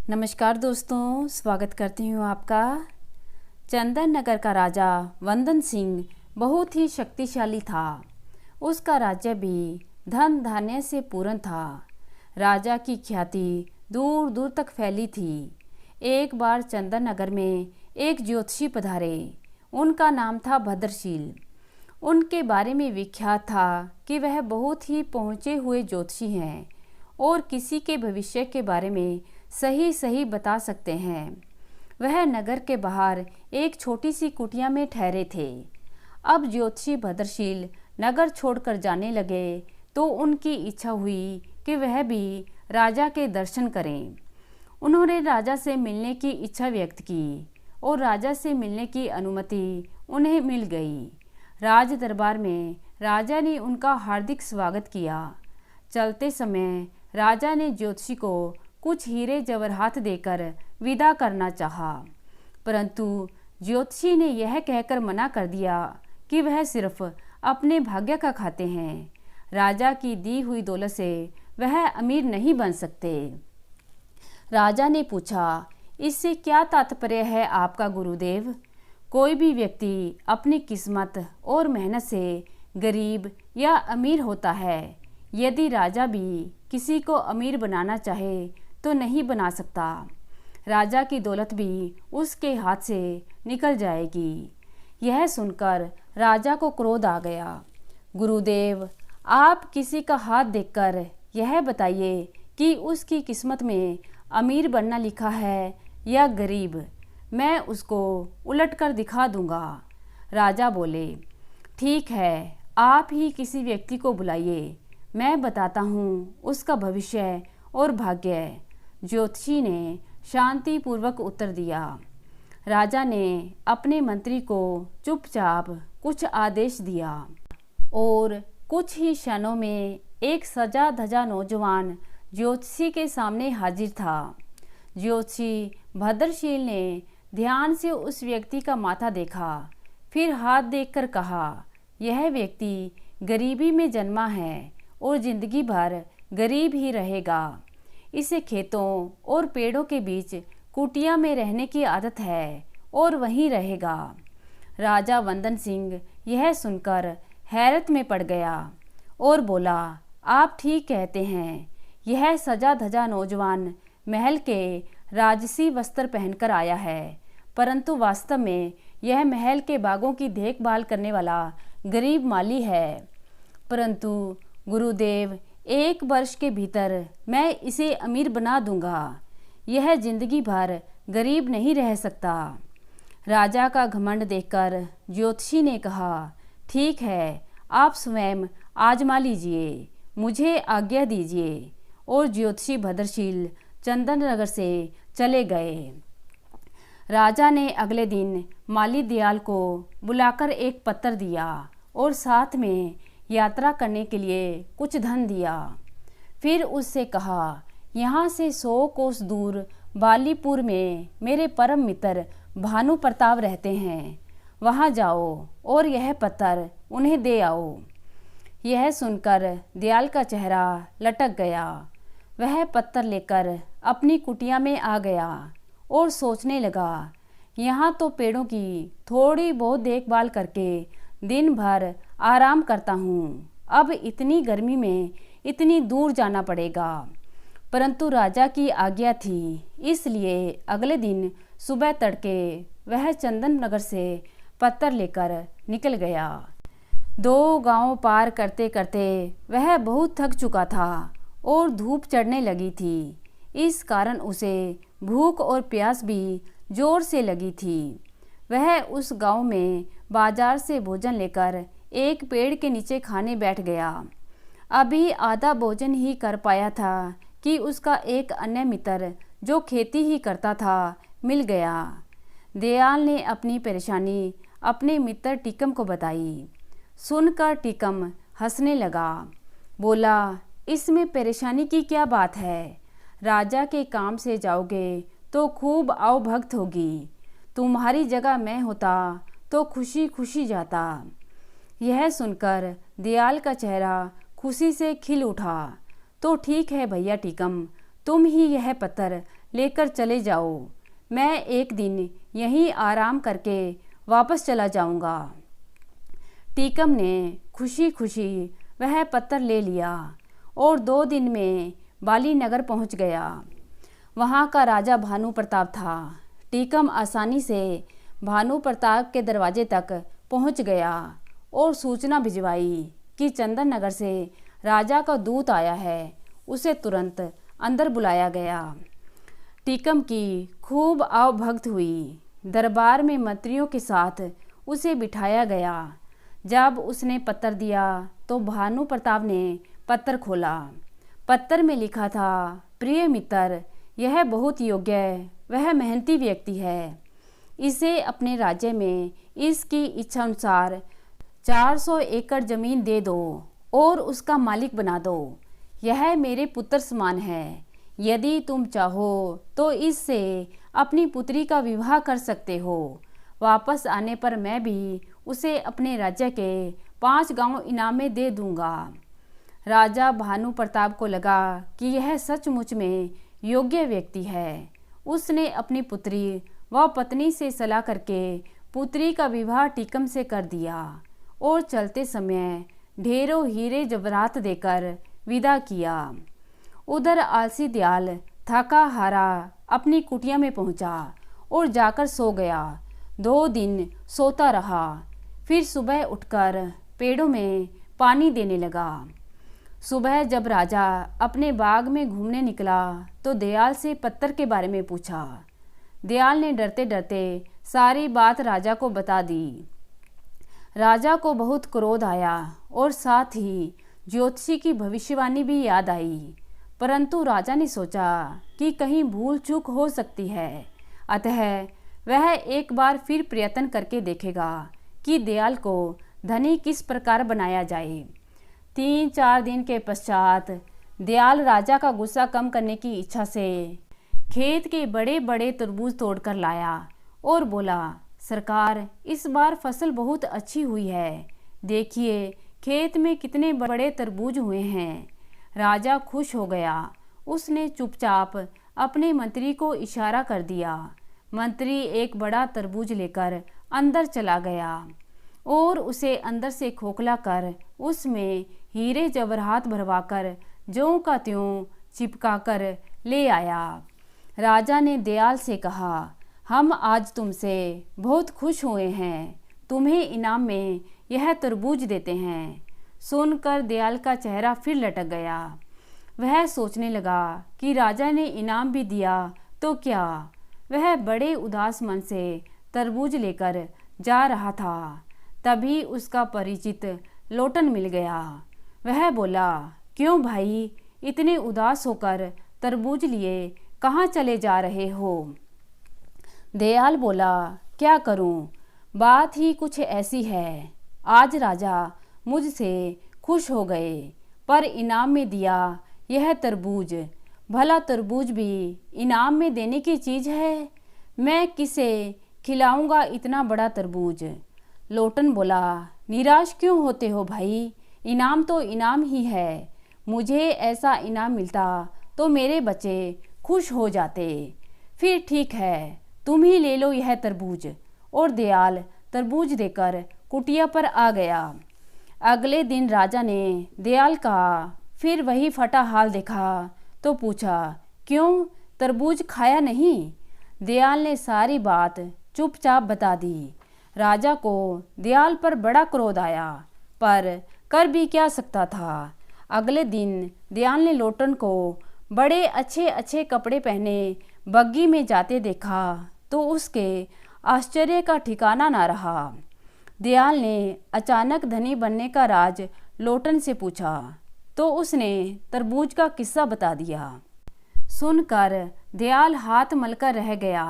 नमस्कार दोस्तों, स्वागत करती हूँ आपका। चंदन नगर का राजा वंदन सिंह बहुत ही शक्तिशाली था। उसका राज्य भी धन धान्य से पूर्ण था। राजा की ख्याति दूर दूर तक फैली थी। एक बार चंदन नगर में एक ज्योतिषी पधारे। उनका नाम था भद्रशील। उनके बारे में विख्यात था कि वह बहुत ही पहुँचे हुए ज्योतिषी हैं और किसी के भविष्य के बारे में सही सही बता सकते हैं। वह नगर के बाहर एक छोटी सी कुटिया में ठहरे थे। अब ज्योतिषी भद्रशील नगर छोड़कर जाने लगे तो उनकी इच्छा हुई कि वह भी राजा के दर्शन करें। उन्होंने राजा से मिलने की इच्छा व्यक्त की और राजा से मिलने की अनुमति उन्हें मिल गई। राज दरबार में राजा ने उनका हार्दिक स्वागत किया। चलते समय राजा ने ज्योतिषी को कुछ हीरे जवाहरात देकर विदा करना चाहा, परंतु ज्योतिषी ने यह कहकर मना कर दिया कि वह सिर्फ अपने भाग्य का खाते हैं। राजा की दी हुई दौलत से वह अमीर नहीं बन सकते। राजा ने पूछा, इससे क्या तात्पर्य है आपका गुरुदेव? कोई भी व्यक्ति अपनी किस्मत और मेहनत से गरीब या अमीर होता है। यदि राजा भी किसी को अमीर बनाना चाहे तो नहीं बना सकता। राजा की दौलत भी उसके हाथ से निकल जाएगी। यह सुनकर राजा को क्रोध आ गया। गुरुदेव, आप किसी का हाथ देखकर यह बताइए कि उसकी किस्मत में अमीर बनना लिखा है या गरीब। मैं उसको उलट कर दिखा दूंगा। राजा बोले, ठीक है, आप ही किसी व्यक्ति को बुलाइए, मैं बताता हूँ उसका भविष्य और भाग्य। ज्योतिषी ने शांतिपूर्वक उत्तर दिया। राजा ने अपने मंत्री को चुपचाप कुछ आदेश दिया और कुछ ही क्षणों में एक सजा धजा नौजवान ज्योतिषी के सामने हाजिर था। ज्योतिषी भद्रशील ने ध्यान से उस व्यक्ति का माथा देखा, फिर हाथ देखकर कहा, यह व्यक्ति गरीबी में जन्मा है और जिंदगी भर गरीब ही रहेगा। इसे खेतों और पेड़ों के बीच कुटिया में रहने की आदत है और वहीं रहेगा। राजा वंदन सिंह यह सुनकर हैरत में पड़ गया और बोला, आप ठीक कहते हैं। यह सजा धजा नौजवान महल के राजसी वस्त्र पहनकर आया है, परंतु वास्तव में यह महल के बागों की देखभाल करने वाला गरीब माली है। परंतु गुरुदेव, 1 वर्ष के भीतर मैं इसे अमीर बना दूंगा। यह जिंदगी भर गरीब नहीं रह सकता। राजा का घमंड देखकर ज्योतिषी ने कहा, ठीक है, आप स्वयं आजमा लीजिए, मुझे आज्ञा दीजिए। और ज्योतिषी भद्रशील चंदन नगर से चले गए। राजा ने अगले दिन माली दयाल को बुलाकर एक पत्र दिया और साथ में यात्रा करने के लिए कुछ धन दिया। फिर उससे कहा, यहाँ से 100 कोस दूर बालीपुर में मेरे परम मित्र भानु प्रताप रहते हैं, वहाँ जाओ और यह पत्र उन्हें दे आओ। यह सुनकर दयाल का चेहरा लटक गया। वह पत्र लेकर अपनी कुटिया में आ गया और सोचने लगा, यहाँ तो पेड़ों की थोड़ी बहुत देखभाल करके दिन भर आराम करता हूँ, अब इतनी गर्मी में इतनी दूर जाना पड़ेगा। परंतु राजा की आज्ञा थी, इसलिए अगले दिन सुबह तड़के वह चंदन नगर से पत्थर लेकर निकल गया। 2 गांव पार करते करते वह बहुत थक चुका था और धूप चढ़ने लगी थी। इस कारण उसे भूख और प्यास भी जोर से लगी थी। वह उस गांव में बाजार से भोजन लेकर एक पेड़ के नीचे खाने बैठ गया। अभी आधा भोजन ही कर पाया था कि उसका एक अन्य मित्र जो खेती ही करता था मिल गया। दयाल ने अपनी परेशानी अपने मित्र टीकम को बताई। सुनकर टीकम हंसने लगा, बोला, इसमें परेशानी की क्या बात है? राजा के काम से जाओगे तो खूब आवभगत होगी। तुम्हारी जगह मैं होता तो खुशी खुशी जाता। यह सुनकर दयाल का चेहरा खुशी से खिल उठा। तो ठीक है भैया टीकम, तुम ही यह पत्थर लेकर चले जाओ, मैं एक दिन यहीं आराम करके वापस चला जाऊंगा। टीकम ने खुशी खुशी वह पत्थर ले लिया और 2 दिन में बाली नगर पहुंच गया। वहां का राजा भानु प्रताप था। टीकम आसानी से भानु प्रताप के दरवाजे तक पहुंच गया और सूचना भिजवाई कि चंदन नगर से राजा का दूत आया है। उसे तुरंत अंदर बुलाया गया। टीकम की खूब आवभगत हुई। दरबार में मंत्रियों के साथ उसे बिठाया गया। जब उसने पत्र दिया तो भानु प्रताप ने पत्र खोला। पत्र में लिखा था, प्रिय मित्र, यह बहुत योग्य वह मेहनती व्यक्ति है। इसे अपने राज्य में इसकी इच्छा अनुसार 400 एकड़ जमीन दे दो और उसका मालिक बना दो। यह मेरे पुत्र समान है। यदि तुम चाहो तो इससे अपनी पुत्री का विवाह कर सकते हो। वापस आने पर मैं भी उसे अपने राज्य के 5 गांव इनाम में दे दूंगा। राजा भानु प्रताप को लगा कि यह सचमुच में योग्य व्यक्ति है। उसने अपनी पुत्री व पत्नी से सलाह करके पुत्री का विवाह टीकम से कर दिया और चलते समय ढेरों हीरे जवाहरात देकर विदा किया। उधर आलसी दयाल थका हारा अपनी कुटिया में पहुंचा और जाकर सो गया। 2 दिन सोता रहा। फिर सुबह उठकर पेड़ों में पानी देने लगा। सुबह जब राजा अपने बाग में घूमने निकला तो दयाल से पत्थर के बारे में पूछा। दयाल ने डरते डरते सारी बात राजा को बता दी। राजा को बहुत क्रोध आया और साथ ही ज्योतिषी की भविष्यवाणी भी याद आई। परंतु राजा ने सोचा कि कहीं भूल चूक हो सकती है, अतः वह एक बार फिर प्रयत्न करके देखेगा कि दयाल को धनी किस प्रकार बनाया जाए। 3-4 दिन के पश्चात दयाल राजा का गुस्सा कम करने की इच्छा से खेत के बड़े बड़े तरबूज तोड़कर लाया और बोला, सरकार, इस बार फसल बहुत अच्छी हुई है। देखिए खेत में कितने बड़े तरबूज हुए हैं। राजा खुश हो गया। उसने चुपचाप अपने मंत्री को इशारा कर दिया। मंत्री एक बड़ा तरबूज लेकर अंदर चला गया और उसे अंदर से खोखला कर उसमें हीरे जवाहरात भरवाकर ज्यों का त्यों चिपका कर ले आया। राजा ने दयाल से कहा, हम आज तुमसे बहुत खुश हुए हैं। तुम्हें इनाम में यह तरबूज देते हैं। सुनकर दयाल का चेहरा फिर लटक गया। वह सोचने लगा कि राजा ने इनाम भी दिया तो क्या। वह बड़े उदास मन से तरबूज लेकर जा रहा था। तभी उसका परिचित लोटन मिल गया। वह बोला, क्यों भाई, इतने उदास होकर तरबूज लिए कहाँ चले जा रहे हो? दयाल बोला, क्या करूं, बात ही कुछ ऐसी है। आज राजा मुझसे खुश हो गए पर इनाम में दिया यह तरबूज। भला तरबूज भी इनाम में देने की चीज़ है? मैं किसे खिलाऊंगा इतना बड़ा तरबूज? लोटन बोला, निराश क्यों होते हो भाई, इनाम तो इनाम ही है। मुझे ऐसा इनाम मिलता तो मेरे बच्चे खुश हो जाते। फिर ठीक है, तुम ही ले लो यह तरबूज। और दयाल तरबूज देकर कुटिया पर आ गया। अगले दिन राजा ने दयाल का फिर वही फटा हाल देखा तो पूछा, क्यों, तरबूज खाया नहीं? दयाल ने सारी बात चुपचाप बता दी। राजा को दयाल पर बड़ा क्रोध आया, पर कर भी क्या सकता था। अगले दिन दयाल ने लोटन को बड़े अच्छे अच्छे कपड़े पहने बग्गी में जाते देखा तो उसके आश्चर्य का ठिकाना ना रहा। दयाल ने अचानक धनी बनने का राज लोटन से पूछा तो उसने तरबूज का किस्सा बता दिया। सुनकर दयाल हाथ मलकर रह गया।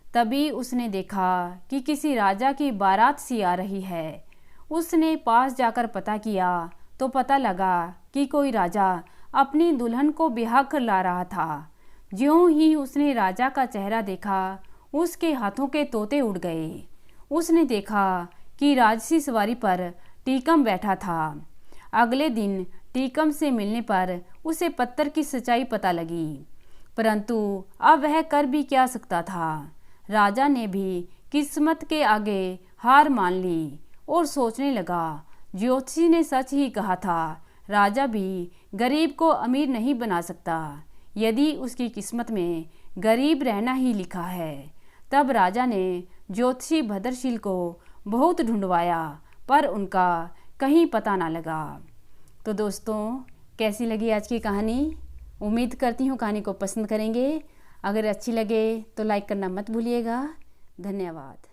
तभी उसने देखा कि किसी राजा की बारात सी आ रही है। उसने पास जाकर पता किया तो पता लगा कि कोई राजा अपनी दुल्हन को ब्याह कर ला रहा था। ज्यों ही उसने राजा का चेहरा देखा, उसके हाथों के तोते उड़ गए। उसने देखा कि राजसी सवारी पर टीकम बैठा था। अगले दिन टीकम से मिलने पर उसे पत्थर की सच्चाई पता लगी। परंतु अब वह कर भी क्या सकता था। राजा ने भी किस्मत के आगे हार मान ली और सोचने लगा, ज्योतिषी ने सच ही कहा था, राजा भी गरीब को अमीर नहीं बना सकता यदि उसकी किस्मत में गरीब रहना ही लिखा है। तब राजा ने ज्योतिषी भद्रशील को बहुत ढूंढवाया पर उनका कहीं पता ना लगा। तो दोस्तों, कैसी लगी आज की कहानी? उम्मीद करती हूँ कहानी को पसंद करेंगे। अगर अच्छी लगे तो लाइक करना मत भूलिएगा। धन्यवाद।